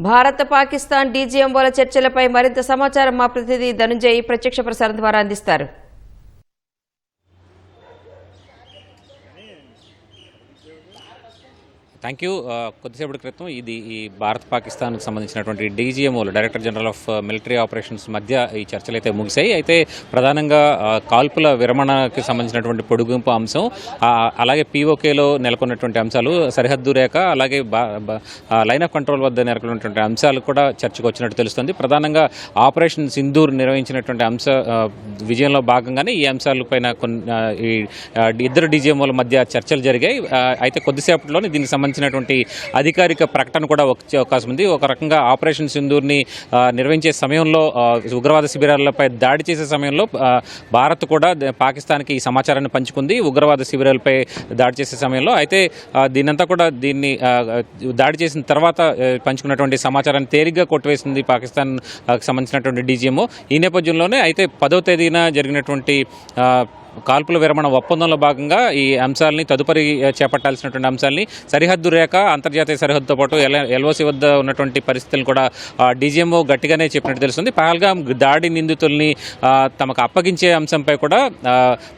భారత్ పాకిస్తాన్ డీజీఎంఓల చర్చలపై మరింత సమాచారం మా ప్రతినిధి ధనుంజయ్ ప్రత్యక్ష ప్రసారం ద్వారా అందిస్తారు. Thank you. కొద్దిసేపటి క్రితం ఈ భారత్ పాకిస్తాన్కి సంబంధించినటువంటి డీజీఎంఓలు director general of military operations మధ్య ఈ చర్చలు అయితే ముగిశాయి. అయితే ప్రధానంగా కాల్పుల విరమణకి సంబంధించినటువంటి పొడిగింపు అంశం, అలాగే పీఓకేలో నెలకొన్నటువంటి అంశాలు, సరిహద్దు రేఖ, అలాగే లైన్ ఆఫ్ కంట్రోల్ వద్ద నెలకొన్నటువంటి అంశాలు కూడా చర్చకు వచ్చినట్టు తెలుస్తుంది. ప్రధానంగా ఆపరేషన్ సింధూర్ నిర్వహించినటువంటి విజయంలో భాగంగానే ఈ అంశాలపైన ఈ ఇద్దరు డీజీఎంఓల మధ్య చర్చలు జరిగాయి. అయితే కొద్దిసేపట్లోనే దీనికి సంబంధించినటువంటి అధికారిక ప్రకటన కూడా వచ్చే అవకాశం ఉంది. ఒక రకంగా ఆపరేషన్ సింధూర్ని నిర్వహించే సమయంలో, ఉగ్రవాద శిబిరాలపై దాడి చేసే సమయంలో భారత్ కూడా పాకిస్తాన్కి ఈ సమాచారాన్ని పంచుకుంది, ఉగ్రవాద శిబిరాలపై దాడి చేసే సమయంలో. అయితే దీన్ని దాడి చేసిన తర్వాత పంచుకున్నటువంటి సమాచారాన్ని తేలిగ్గా కొట్టివేసింది పాకిస్తాన్ సంబంధించినటువంటి డీజీఎంఓ. ఈ నేపథ్యంలోనే అయితే 10వ తేదీన జరిగినటువంటి కాల్పుల విరమణ ఒప్పందంలో భాగంగా ఈ అంశాలని తదుపరి చేపట్టాల్సినటువంటి అంశాలని సరిహద్దు రేఖ, అంతర్జాతీయ సరిహద్దుతో పాటు ఎల్ఓసి వద్ద ఉన్నటువంటి పరిస్థితులను కూడా డీజీఎంఓ గట్టిగానే చెప్పినట్టు తెలుస్తుంది. పహల్గామ్ దాడి నిందితుల్ని తమకు అప్పగించే అంశంపై కూడా,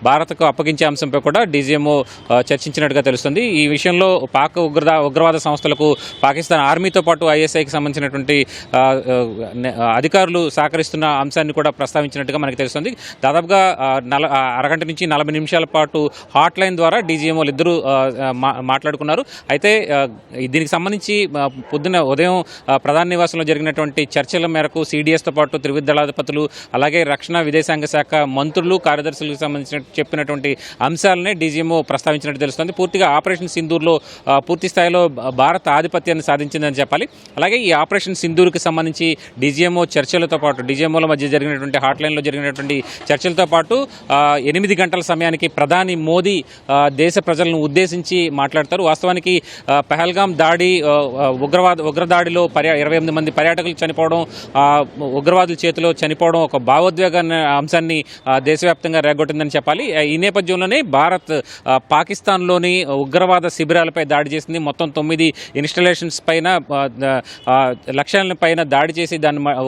భారత్కు అప్పగించే అంశంపై కూడా డీజీఎంఓ చర్చించినట్టుగా తెలుస్తుంది. ఈ విషయంలో పాక్ ఉగ్రవాద సంస్థలకు పాకిస్తాన్ ఆర్మీతో పాటు ఐఎస్ఐకి సంబంధించినటువంటి అధికారులు సహకరిస్తున్న అంశాన్ని కూడా ప్రస్తావించినట్టుగా మనకు తెలుస్తుంది. దాదాపుగా అరగంట నుంచి 40 నిమిషాల పాటు హాట్ లైన్ ద్వారా డీజీఎంఓలు ఇద్దరు మాట్లాడుకున్నారు. అయితే దీనికి సంబంధించి ఉదయం ప్రధాన నివాసంలో జరిగినటువంటి చర్చల మేరకు సిడిఎస్తో పాటు త్రివిధ దళాధిపతులు, అలాగే రక్షణ విదేశాంగ శాఖ మంత్రులు, కార్యదర్శులకు సంబంధించిన చెప్పినటువంటి అంశాలనే డీజీఎంఓ ప్రస్తావించినట్టు తెలుస్తుంది. పూర్తిగా ఆపరేషన్ సింధూర్లో పూర్తి స్థాయిలో భారత్ ఆధిపత్యాన్ని సాధించిందని చెప్పాలి. అలాగే ఈ ఆపరేషన్ సింధూర్కి సంబంధించి డీజీఎంఓ చర్చలతో పాటు, డీజీఎంఓల మధ్య జరిగినటువంటి హాట్ లైన్లో జరిగినటువంటి చర్చలతో పాటు 8 గంటల సమయానికి ప్రధాని మోదీ దేశ ప్రజలను ఉద్దేశించి మాట్లాడతారు. వాస్తవానికి పహల్గామ్ దాడి, ఉగ్రదాడిలో 28 మంది పర్యాటకులు చనిపోవడం, ఉగ్రవాదుల చేతిలో చనిపోవడం ఒక భావోద్వేగ అంశాన్ని దేశవ్యాప్తంగా రేగొట్టిందని చెప్పాలి. ఈ నేపథ్యంలోనే భారత్ పాకిస్తాన్లోని ఉగ్రవాద శిబిరాలపై దాడి చేసింది. మొత్తం 9 ఇన్స్టాలేషన్స్ పైన, లక్ష్యాల పైన దాడి చేసి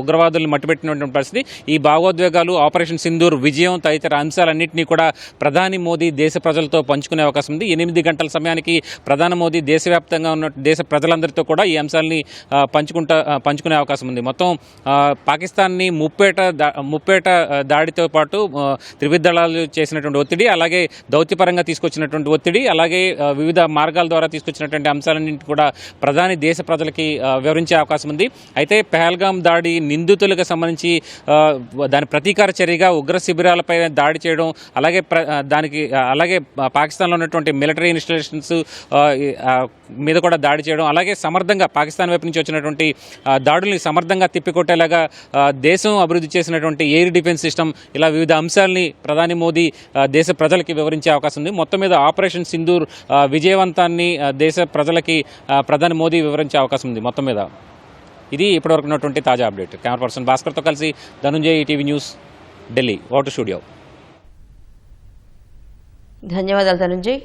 ఉగ్రవాదులను మట్టుపెట్టినటువంటి పరిస్థితి. ఈ భావోద్వేగాలు, ఆపరేషన్ సింధూర్ విజయం తదితర అంశాలన్నింటినీ కూడా ప్రధాని మోదీ దేశ ప్రజలతో పంచుకునే అవకాశం ఉంది. 8 గంటల సమయానికి ప్రధాని మోదీ దేశవ్యాప్తంగా ఉన్న దేశ ప్రజలందరితో కూడా ఈ అంశాలని పంచుకునే అవకాశం ఉంది. మొత్తం పాకిస్తాన్ని ముప్పేట దాడితో పాటు త్రివిధ దళాలు చేసినటువంటి ఒత్తిడి, అలాగే దౌత్యపరంగా తీసుకొచ్చినటువంటి ఒత్తిడి, అలాగే వివిధ మార్గాల ద్వారా తీసుకొచ్చినటువంటి అంశాలన్నింటి కూడా ప్రధాని దేశ ప్రజలకి వివరించే అవకాశం ఉంది. అయితే పహల్గామ్ దాడి నిందితులకు సంబంధించి దాని ప్రతీకార చర్యగా ఉగ్ర శిబిరాలపై దాడి చేయడం, అలాగే పాకిస్తాన్లో ఉన్నటువంటి మిలిటరీ ఇన్స్టాలేషన్స్ మీద కూడా దాడి చేయడం, అలాగే సమర్థంగా పాకిస్తాన్ వైపు నుంచి వచ్చినటువంటి దాడుల్ని సమర్థంగా తిప్పికొట్టేలాగా దేశం అభివృద్ధి చేసినటువంటి ఎయిర్ డిఫెన్స్ సిస్టమ్, ఇలా వివిధ అంశాలని ప్రధాని మోదీ దేశ ప్రజలకి వివరించే అవకాశం ఉంది. మొత్తం మీద ఆపరేషన్ సింధూర్ విజయవంతాన్ని దేశ ప్రజలకి ప్రధాని మోదీ వివరించే అవకాశం ఉంది. మొత్తం మీద ఇది ఇప్పటివరకు ఉన్నటువంటి తాజా అప్డేట్. కెమెరా పర్సన్ భాస్కర్తో కలిసి ధనుంజయ్, ఈటీవీ న్యూస్, ఢిల్లీ. ఓటు స్టూడియో. ధన్యవాదాలు ధనుంజయ్.